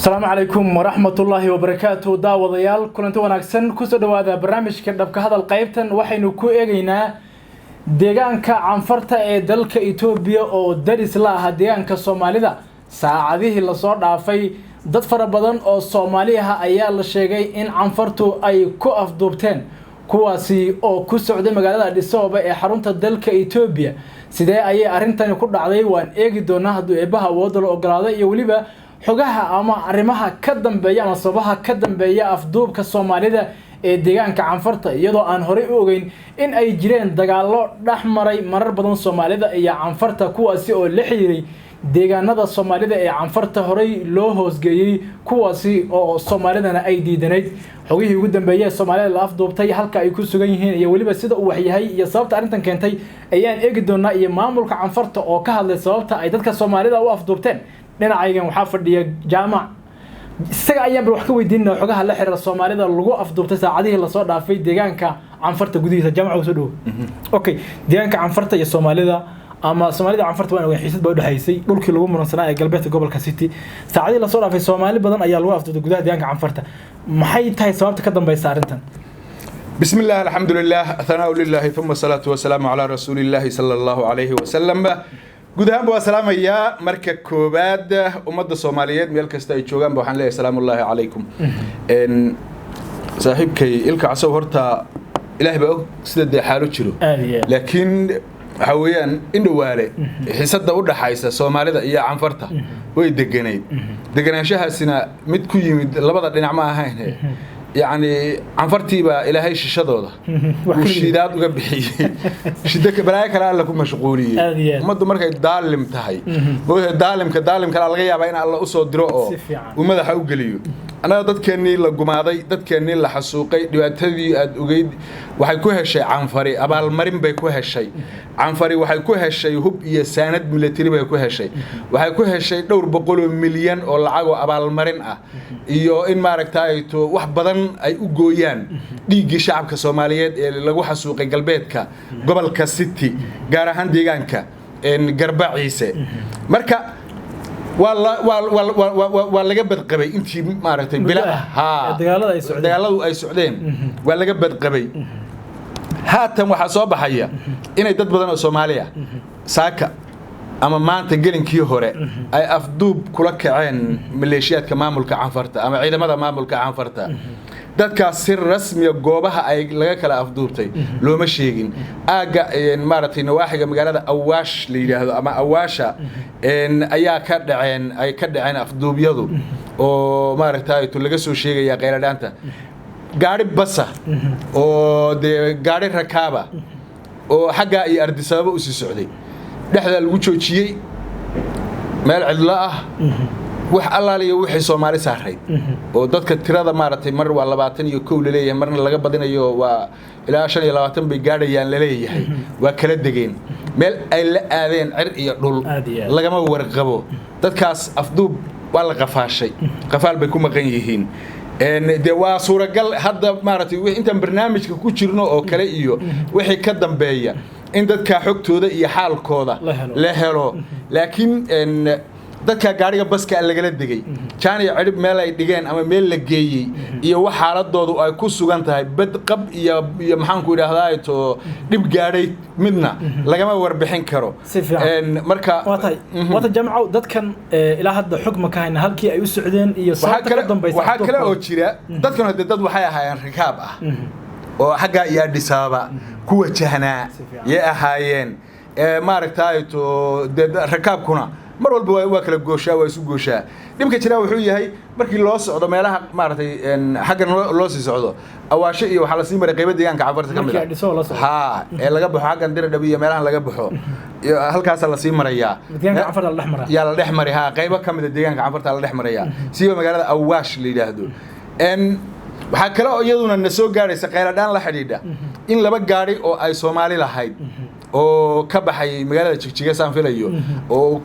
السلام عليكم ورحمة الله وبركاته داوديال كلنتو wanaagsan ku soo dhawaada barnaamijka dhabka hadal qaybtan waxaynu ku eegaynaa deegaanka canfarta ee dalka Itoobiya oo daris la ah deegaanka Soomaalida saacadihii la soo dhaafay dad fara badan oo Soomaali ah ayaa la sheegay in canfartu ay ku afduubteen kuwaasi oo ku socday magaalada Addis Ababa ee xarunta dalka Itoobiya sidee ayay arintani ku dhacday waan eegi doonaa hadduu eebaha wada la ogolaaday iyo waliba xogaha ama arrimaha ka dambeeya ama sababaha ka dambeeya afduubka Soomaalida ee deegaanka canfarta iyadoo aan hore u ogeyn in ay jireen dagaallo dhaxmaray marar badan Soomaalida iyo canfarta kuwaasi oo la xiriiray deegaanada Soomaalida ee canfarta hore loo hoosgeeyay kuwaasi oo Soomaalidana ay diidaneyd xogihii ugu dambeeyay Soomaalida la afduubtay halka ay ku sugan yihiin iyo waliba sida uu waxyahay iyo sababta arintan keentay ayaan eegi doonaa iyo maamulka canfarta oo ka hadlay sababta ay dadka Soomaalida u afduubteen dhinacaygan waxaa fadhiya jaamac isaga ayaan wax ka weydiinaa xogaha la xiriira Soomaalida lagu afduubtay saacadihii la soo dhaafay deegaanka canfarta gudihiisa jaamac soo dhaw okay deegaanka canfarta iyo Soomaalida ama Soomaalida canfarta waa inay xiisad baa u dhaxaysay dhulkii lagu muransanaa ee galbeedka gobolka City saacadihii la soo dhaafay Soomaali badan ayaa lagu afduubtay gudaha deegaanka canfarta maxay tahay sababta ka dambaysa arintan بسم الله الحمد لله ثناء لله ثم الصلاة والسلام على رسول الله صلى الله عليه وسلم gudahaan waa salaamaya marka koobaad ummadda Soomaaliyeed meel kasta ay joogaan waxaan leeyahay salaamu Allaahi calaykum saaxiibkay ilka casow horta ilaahay baa og sida xaalu jiro laakiin waxa weeyaan indhawaale xiisada u dhaxaysa Soomaalida iyo canfarta way deganaanshahaasina mid ku yimid labada dhinac ma ahayn يعني عنفرتي با إلهي شدوده وشيدات وقبحي شدك بلاك لا لكم مشغولين ما دمرك دالم تهي هو دالم كلا الغيا بين الله أصود دروء وماذا حوجليو أنا ضد كني لجماعي ضد كني لحسوقي دلوقتي أجيد وحيكوه الشيء عنفري أبى المريم بيكوه الشيء عنفري وحيكوه الشيء هو يساند ملتري بيكوه الشيء وحيكوه الشيء دور بقولوا مليون ولا عجوا أبى المرين إيو إن ما ركتايتو واحد بدن ay u gooyaan dhiigii shacabka Soomaaliyeed ee lagu xasuuqay galbeedka gobolka City gaar ahaan deegaanka Garbaciise marka waa laga badqabay intii maaragtay bilaha dagaaladu ay socdeen waa laga badqabay haatan waxa soo baxaya inay dad badan oo Soomaali ah saaka ama maanta gelinkii hore ay afduub kula kaceen maleeshiyaadka maamulka canfarta ama ciidamada maamulka canfarta dadkaas si rasmi ah goobaha ay laga kala afduubtay looma sheegin aaga maaragtay nawaaxiga magaalada Awaash la yiraahdo ama Awaasha ayaa ka dhaceen afduubyadu oo maaragtay laga soo sheegaya qeyradanta gaari basa oo gaari rakaaba oo xagga iyo Addis Ababa u sii socday dhexda lagu joojiyay meel cidla ah wax allaaliyo wixii Soomaali saaray oo dadka tirada maaragtay mar waa 21 la leeyahay marna laga badinayo waa ilaa 25 bay gaadhayaan la leeyahay waa kala degeen meel ay la aadeen cir iyo dhul lagama warqabo dadkaas afduub waa la qafaashay qafaal bay ku maqan yihiin de waa suuragal hadda maaragtay intaan barnaamijka ku jirno oo kale iyo wixii ka dambeeya in dadka xogtooda iyo xaalkooda la helo laakiin dadka gaariga baska laga degay jaaniya cirib meel ay dhigeen ama meel la geeyay iyo wax xaaladoodu ay ku sugan tahay bad qab iyo maxaan ku yiraahdaa to dib gaaray midna lagama warbixin karo marka wata jamco dadkan ilaa hadda xukma ka hayna halkii ay u socdeen iyo sababta ka dambaysa waxa kale oo jira dadkan hadda dad waxay ahaayeen rikaab ah oo xagga iyo Addis Ababa ku wajahnaa yay ahaayeen maaragtay to rakaabkuna mar walba waa kala gooshaa waa isu gooshaa dhibka jira wuxuu yahay markii loo socdo meelaha maaragtay xagga loo sii socdo Awaasho iyo waxa la sii maray qayb deegaanka canfarta kamid ah ee laga baxo xaggan Diradhab iyo meelaha laga baxo halkaas la sii marayaa deegaanka canfarta la dhexmaraa yaa la dhexmaray qayb kamid ah deegaanka canfarta la dhexmarayaa si magaalada Awaash la yiraahdo waxa kale oo iyaduna soo gaaraysa qeyladaan la xidhiidha in laba gaari oo ay Soomaali lahayd oo ka baxay magaalada Jigjiga saan filayo oo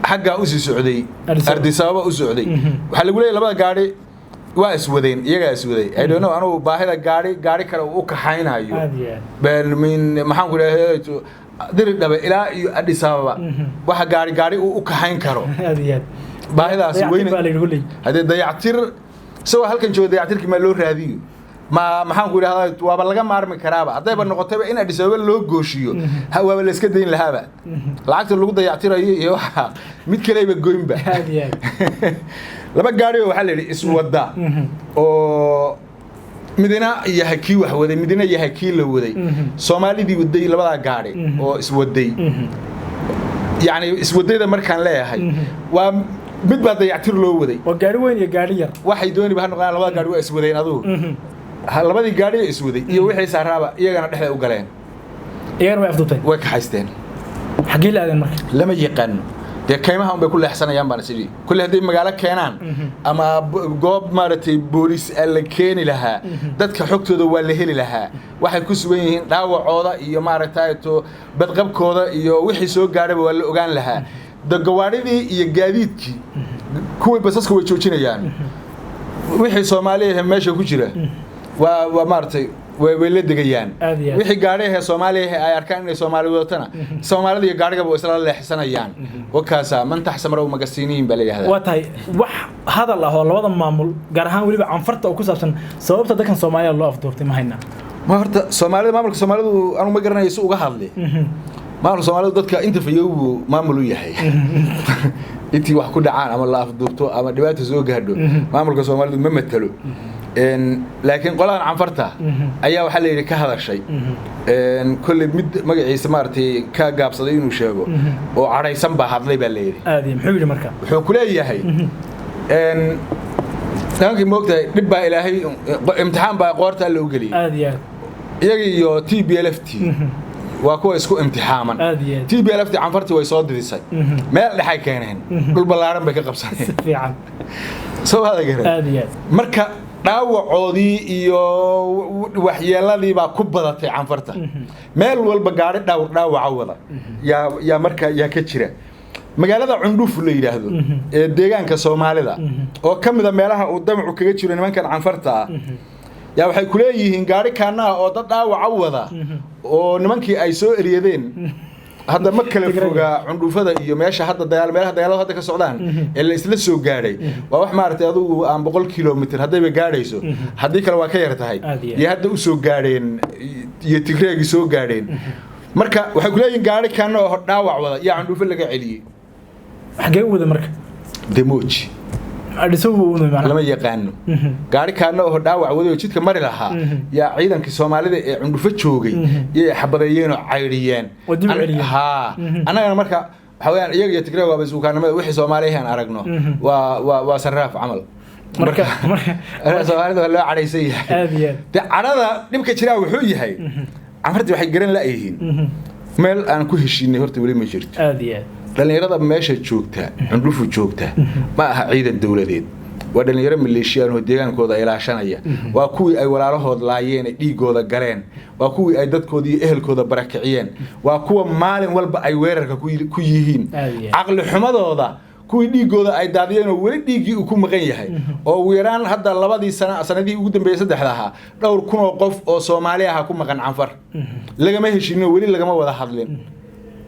xagga u sii socday Addis Ababa u socday waxa lagu leeyahay labada gaari waa iswadeen iyaga iswaday I don't know anu baahida gaari kale u ka xaynayo bal min maxaan ku leeyahay Diradhab ilaa iyo Addis Ababa waxa gaari u ka xayn karo baahidaas weyn hadee dayactir soo halkan jooga dayactirkii ma loo raadiyo ma maxaan ku yiraahdaa waaba laga maarmi karaaba hadayba noqotayba in Addis Ababa loo gooshiyo waaba la iska deyn lahaaba lacagta lagu dayactirayo iyo waxa mid kale ba gooynba laba gaari waxa la yiri iswada oo midina yahay kii wax waday midina yahay kii la waday Soomaalidii waday labada gaari oo iswaday يعني iswadayda markaan leeyahay waa mid baa dayactir loo waday oo gaari weyn iyo gaari yar waxay dooni baa noqon labada gaari waa iswadeen adigu labadii gaari iswaday iyo wixii saaraaba iyagana dhexda u galeen iyagana way afduubteen way ka haysteen xagee la aadeen marka lama yaqaan de kaymaha bay ku leexsanayaan baan sidii kulli haday magaalo keenaan ama goob maartay booliis la keeni lahaa dadka xogtooda waa la heli lahaa waxay ku sugan yihiin dhaawacooda iyo maartay to badqabkooda iyo wixii soo gaaray waa la ogaan lahaa gawaadhidii iyo gaadiidkii kuwii basaska way joojinayaan wixii Soomaaliyeed meesha ku jira waa maartay way la degayaan wixii gaariga Soomaaliyeed ay arkaan inay Soomaaliyeed wadana Soomaalida iyo gaariga way isla leexsanayaan wakaasa man taxsamaro magasiiniin bal yahay waa tahay wax hadal ah oo labada maamul gaar ahaan waliba canfarta oo ku saabsan sababta dadkan Soomaaliyeed loo afduubtay ma hayna ma horta Soomaalida maamulka Soomaalidu aanu ma garanayso uga hadlay maamulka Soomaalidu dadka inta fiyow maamul u yahay intii wax ku dhacaan ama la afduubto ama dhibaato soo gaadho maamulka Soomaalidu ma matalo laakiin qolaan canfarta ayaa waxa la yiri ka hadashay kulli mid magaciisa maartay ka gaabsaday inuu sheego oo caraysan baa hadlay baa la yiri aadi muxuu yiri marka wuxuu ku leeyahay taanki moogtay dib baa ilaahay imtixaan baa qoorta loo galiyay aadi iyaga iyo TPLFT waa kuwa isku imtixaaman TPLFT canfarta way soo didisay meel dhaxay keeneen dhul balaaran bay ka qabsaneen fiican soo hada garan aadi marka dhaawacoodii iyo waxyeeladii baa ku badatay canfarta meel walba gaari dhaawaca wada yaa marka yaa ka jira magaalada Cundhuuf la yiraahdo ee deegaanka Soomaalida oo kamida meelaha uu damacu kaga jiro nimankan canfarta yaa waxay ku leeyihiin gaari kaana oo dad dhaawaca wada oo nimankii ay soo eriyadeen hadda ma kala foga Cundhuufada iyo meesha hadda meelaha dagaalada hadda ka socdaan ee la isla soo gaaray waa wax maartay adigu aan 100 kilomitir hadayba gaadhayso hadii kale waa ka yar tahay iyo hadda u soo gaareen iyo Tigreegi soo gaareen marka waxay ku leeyihiin gaari kaana oo dhaawac wada yaa Cundhuuf laga celiyay xagee wada marka demoji adisoo lama yaqaano gaari kaana oo dhaawac wada jidka mari lahaa yaa ciidanka Soomaalida ee Cundhuuf joogay iyo xabadeeyeen oo cayriyeen ha anaga marka waxa weeyaan iyaga Tigreeg waa basuukaanimada wixii Soomaaliyeed aragno waa sarraaf amal marka Soomaalida loo cadeysay carada dhibka jira wuxuu yahay canfarta waxay garan la yihiin meel aan ku heshiinay horta wali ma jirto dhalinyarada meesha joogta Cundhuuf joogta ma aha ciidan dawladeed waa dhalinyaro maleeshiyaan oo deegaankooda ilaashanaya waa kuwii ay walaalahood laayeen dhiigooda galeen waa kuwii ay dadkoodii iyo ehelkooda barakiciyeen waa kuwa maalin walba ay weerarka ku yihiin aqli xumadooda kuwii dhiigooda ay daadiyeen oo wali dhiigii uu ku maqan yahay oo ugu yaraan hadda labadii sanadii ugu dambeeyay saddexdaha dhowr kun oo qof oo Soomaali ah ku maqan canfar lagama heshiino wali lagama wada hadlin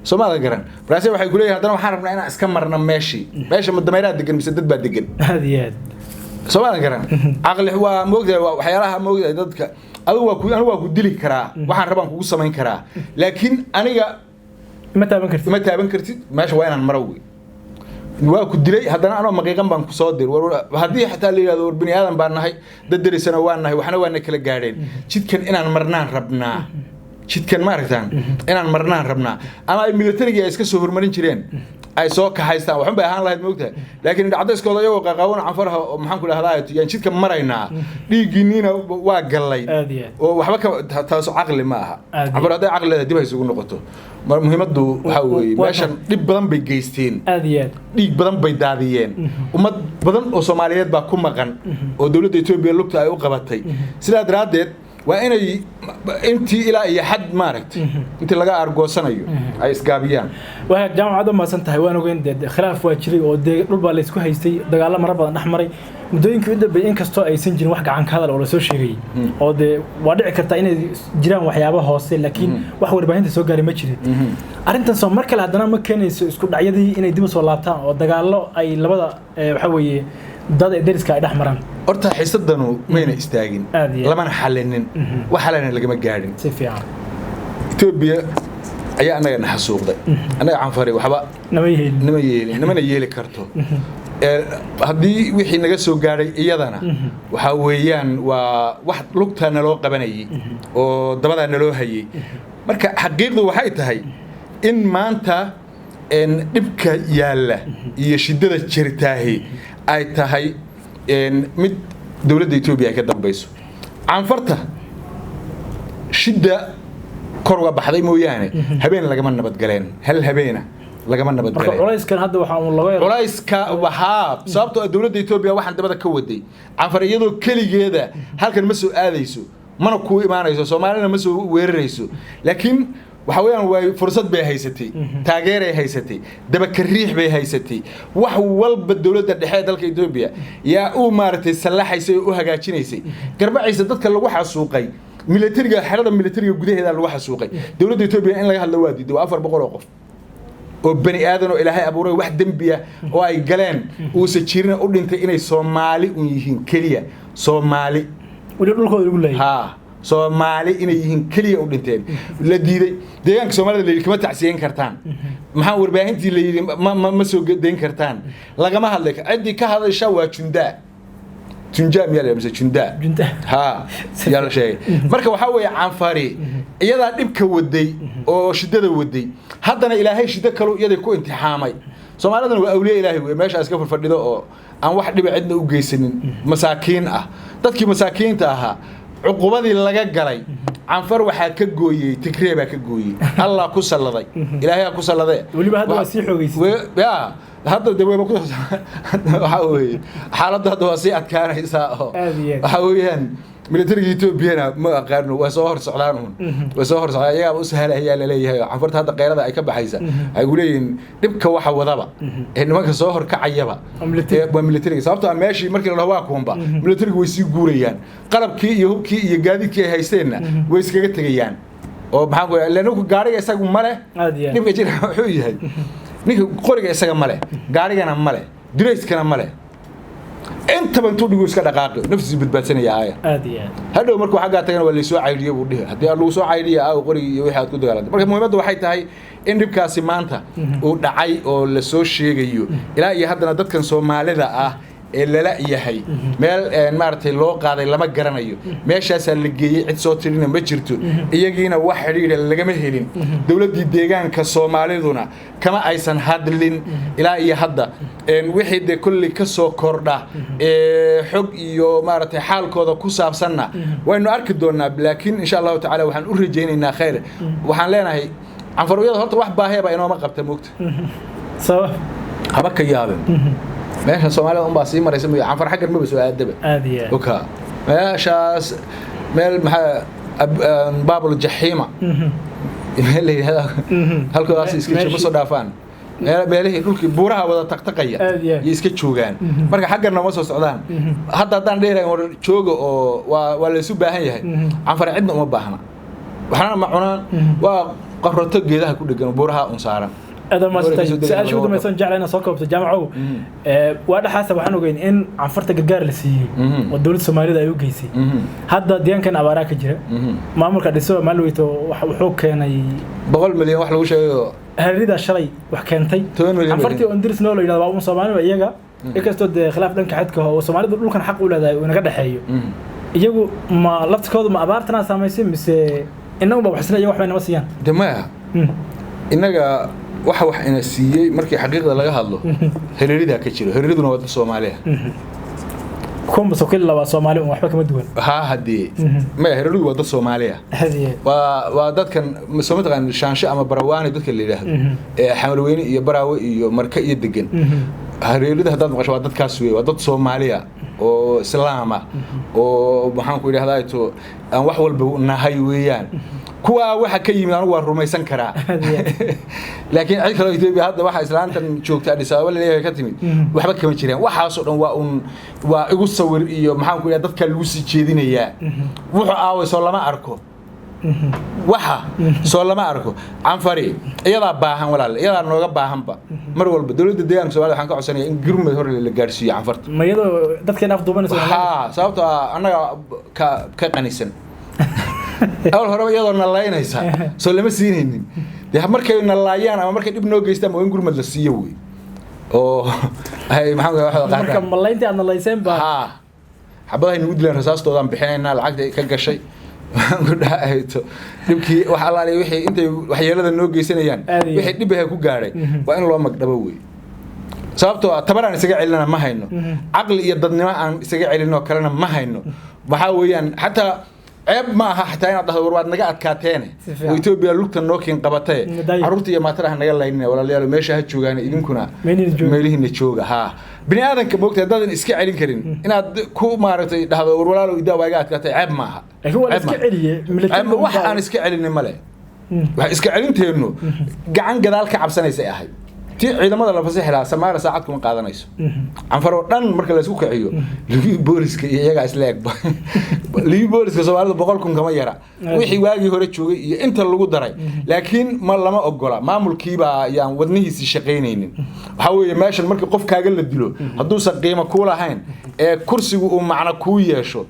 Soomaalida garan Brazil waxay ku leeyahay hadana waxaan rabnaa inaan iska marno meesha madameeraha degan mise dad baa degan aad Soomaalida garan aqli waa moogday waxyaalaha moogday dadka adigu waa ku dili karaa waxaan rabaan kugu samayn karaa laakiin aniga ma taaban kartid meesha waa inaan marow waa ku dilay hadana anoo maqiiqan baan ku soo dir hadii xataa la yiraahdo bini aadan baan nahay dad darisana waan nahay waxna waan kala gaareen jidkan inaan marnaan rabnaa jidkan ma aragtaan inaan marnaan rabnaa ama ay militariga ay iska soo hormarin jireen ay soo ka haystaan waxan bay ahaan lahayd moogtahay laakiin dhacdayskooda iyagu qaqawan canfaraha maxaan ku dhaahdaa yaan jidka maraynaa dhiigiina waa galay oo waxba ka taas aqli ma aha canfar haday aqliga dib ay isugu noqoto muhiimadu waxa weeye meeshan dib badan bay geysteen dhiig badan bay daadiyeen ummad badan oo Soomaaliyeed baa ku maqan oo dawladda Itoobiya lugta ay u qabatay sidaa daraadeed وإني أنتي إلى أي حد ماركت أنت لقى أرجوسنا أي إسقابيان وهي جامعة عدم ما سنتها وأنا وين خلاف واجري ودي ربع اللي سكوا هيستي دجال مرة بدنا نحمري مدوين كده بين كستو أي سنجين واحد عن كذا ولا سو شيء أو ده وضع كرتين جيران وحيابه هاسل لكن واحد وربعين تسوق جاري مشري أنت صار مركل هذا مكان يسكت عيادي إن يدبس ولا بتاع ودجال الله أي لبدا حوي ضد درس كايد أحمران أرتا حسدنو مين استاجين لما نحلنن وحلنا اللي جمع جارين سفيان توبيا أي أنا نحسوق ده أنا عن فريق وحبا نما يهيل كرتو هذي وحين نجسوا جاري إيادنا وحويان وواحد لقطة نلو قبني ودبنا نلو هي مركا حقيقة وحيتها هي إن ما أنت إن نبكى يلا يشدد الشرتاهي أي تهي إن مد دولة إثيوبيا كده بيسو عن فرته شدة كروة بحذي مويانة هبين لجمنا بتجلين هل هبينا لجمنا بتجلين رئيس كان هذا وحام الله رئيس كوحاب صابته دولة إثيوبيا واحد بدأ كودي عن فريقه كل جدا هل كان مسؤول آذيسو ما نكوي ما رئيسه سومالنا مسؤول ويرئيسه لكن وحويان فرصة بهايستي تاجر هايستي دبك الريح بهايستي وحول بالدولة الدحية دلك إثيوبيا يا مارتي السلاح يسوي وهجاتين يسوي كربع يصدق اللي واحد سوقي ميليتريا حرادة ميليتريا جديه هذا الواحد سوقي دولة إثيوبيا إن لها اللوادي دو أفر بقول وبني آدم إلى هاي أبوري واحد دمبيا وأي جلان وسكيرنا أقول أنت إني صومالي ويهين كليا صومالي ها صومالي إني يهين كليا أقول أنت الذي ديانك صومالي اللي كمان تعسين كرتان محاور بهنتي اللي ما سوق دين كرتان لقى هذلك عندي كهذا الشوا تنجا ميال يمسك تنجا ها يلا شيء مركب وحوي عن فريق يلا نبكي ودي أو شدة ودي هذا أنا إلهي شدة كلو يدي كو امتحامي سومالنا وأولياء إلهي ماشي أسكف الفرد ده أن واحد يبقى عندنا وجيسين مساكين تذكي مساكين تاها عقوبات اللي جاي عن فروح كجوي تكريبه كجوي الله كسل ذي إلهي كسل ذي واللي بهذا وسيح وجيس يا هذا دبي بقول حاوي حالته هذا وسيعة كان يساء حاويان ميليتري إثيوبيا ما قارنوا وسهر سعلانهم وسهر سعلان يا أبو سهل هي اللي هي عفرت هذا قيرة أي كب حيزة يقولين نبكى واحد وضبع إنه ما كسهر كعيبة ميليتري صابته ماشي مركز الهواء بقى ميليتري ويسيقوليان قرب كي يهوب كي يجادي كي هيستنا ويسكت تجيان وبحاول لأنه قاري يساق ماله نبكى جيل حوي نيجي قرية يساق ماله قاري أنا ماله دريس كنا ماله أنت بنتو دقوس كذا قاقي نفسي بتبتسني يا آية هذا مركو حاجة تانية ولا يسوع عيدية وده هدي الله يسوع عيدية أو قري واحد كده قالت مركو مهمة واحد هاي إن ربك سمانتا ودعي أو لسوشيء جيو إلا يهدنا ضد كان سومالي ذا إلا لا يهي مال مارتي لو قاعد لما جرنايو ماشي أسأل اللي عد صوت لنا مجرتو يجينا واحد اللي جمه هلين دولة الديجان كسومالي ذونا كما أيسن هادلين إلى يهدا إن واحد كل كسو كوردا حق يو مارتي حال كذا كوساب سنة وإنه أركض دونا لكن إن شاء الله تعالى وحن أرجعين إنها خير وحن لنا هي عن فرويات هرت واحد باهي بينما ما قبت موقت سوا هبك يابن ماشي الصومالي باسي مرة يسمي عن فرح حق المبس وأدبه أديه وكا ماشي مال باب الجحيمة اللي هذا هل كل راسي سكتش بس دافان بيله يقولك بورها ولا تقطقية يسكت شوجان مرة حقنا مصر السودان حتى دان ديره شوج ولا سبة هي عن فرح عندنا مباحنا وحنا معنا وقررت جيدها كل جنب بورها أنصارا هذا ما سأل شو ده مثلاً جعلنا ساكو بتجمعوا وأنا حاسب وحنا جايين إن عن فرت الجار لسي والدولة الصومالية ده يوجيسي هذا ديان كان عبارة كجرا ما عمر كده سوى مالويته وحوك كان بقول مليون واحد وش هذي ده الشري وحكانتي عن فرتي وندرس نولو إذا بقوا صومالي ويجا إكستود خلاف لنك حدك هو الصومالي دول كان حق ولا ده ونقدر حيو يجوا ما لطش كود ما عبارتنا ساميسين بس إنهم بحسنا يوم حنا مسيان دماء إنك wax ina siiyay markii xaqiiqda laga hadlo hiriirida ka jiro hiriiriduna waa Soomaaliya كم سكيل لو Soomaali oo waxba kama duwan ha hadii ma hiriiridu waa Soomaaliya waa dadkan Soomaaliya shaansho ama barawaani dadka la yiraahdo ee xamarweyne iyo baraawe iyo marka iyo degan hiriirida hadda maqasho waa dadkaas weey waa dad Soomaaliya oo islaama oo waxaan ku yiraahdaa to aan wax walba nahay weeyaan kuwa waxa ka yimid anigu waan rumaysan karaa laakiin ay kale Itoobiya hadda waxa islaantan joogta Addis Ababa leeyahay ka timid waxba kama jiraan waxaas oo dhan waa igu sawir iyo maxaan ku yiraahdaa dadka lagu sii jeedinayaa wuxuu aaway soo lama arko waxa soo lama arko canfari iyada baahan walaal iyada nooga baahanba mar walba dawladda deegaanka Soomaaliya waxaan ka codsanayaa in gurmad hore la gaarsiiyo canfarta ma iyadoo dadkeen afduubanayso sababta anaga ka qanisan awal hore iyadoo nalaynaysa soo lama siinaynin markay nalaayaan ama markay dib noo geystaan waa in gurmad la siiyo way oo ay maxaa waxa qaar marka malayntii aad nalayseen ba xabadaha inuu dilaan rasaastoodan bixinayna lacagta ka gashay gudahayto dibkii waxa la leeyahay wixii intay waxyeelada noo geysanayaan wixii dib ah ku gaaray waa in loo magdhabo way sababtoo tabaraan isaga celinana ma hayno aqli iyo dadnimo aan isaga celino kalena ma hayno waxa weeyaan xataa ceeb ma aha xataa inaad dhahdo warwaad naga adkaateen oo Itoobiya lugta nookin qabatay carruurta iyo maataraha naga laynay walaalayaal meesha ha joogaan idinkuna meelihiina jooga bini aadanka moogtay dadan iska celin karin inaad ku maaragtay dhahdo warwalaalo idaa waaga adkaatay ceeb ma aha laakiin waa iska celiye military wax aan iska celin male wax iska celinteenu gacan gadaal ka cabsanaysa ahay tii ciidamada la fasaxilaa Soomaaliya saacad kuma qaadanayso canfaro dhan marka la isku kaciyo liibi booliska iyaga isla eg liibi booliska Soomaaliya 100,000 kama yara wixii waagi hore joogay iyo inta lagu daray laakiin ma lama ogola maamulkiiba ayaan wadnihiisa shaqeynaynin waxa weeye meeshan markii qof kaaga la dilo hadduu sa qiimo ku lahayn ee kursigu uu macna ku yeesho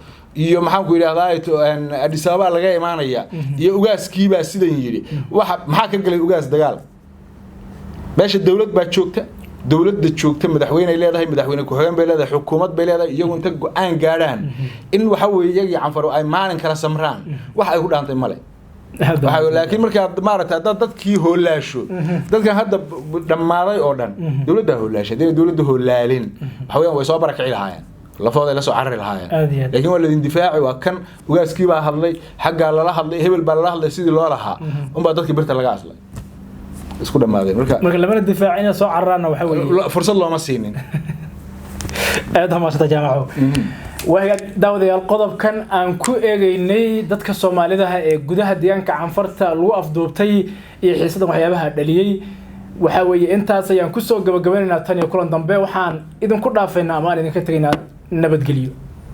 iyo maxaan ku yiraahdaa Addis Ababa laga imaanaya iyo ugaaskiiba sidan yiri waxa maxaa ka galay ugaas dagaal meesha dawlad baa joogta dawladda joogta madaxweyne ay leedahay madaxweyne ku xigeen bay leedahay xukuumad bay leedahay iyagu inta go'aan gaaraan in waxa weeye iyagii canfaro ay maalin kala samraan wax ay ku dhaantay male waxa laakiin marka maaragtay dadkii hoolaasho dadkan hadda dhamaaday oo dhan dawladda hoolaashay dawladda hoolaalin waxa weeyaan way soo barakici lahaayeen lafooda la soo carri lahaayeen laakiin waa la difaaci waa kan ugaaskii baa hadlay xagga lala hadlay hebel baa la hadlay sidii loo lahaa umba dadkii birta laga aslay isku dhamaadeen marka lama difaacina soo carraana waxa weeye fursad looma siinin aad hamaasada jaamaco waxa daawadayaal qodobkan aan ku eegaynay dadka Soomaalida ee gudaha deegaanka canfarta lagu afduubtay iyo xiisada waxyaabaha dhaliyay waxa weeye intaas ayaan ku soo gabagabeynaa tan iyo kulan dambe waxaan idin ku dhaafaynaa ama idin ka tagnaa nabadgeliyo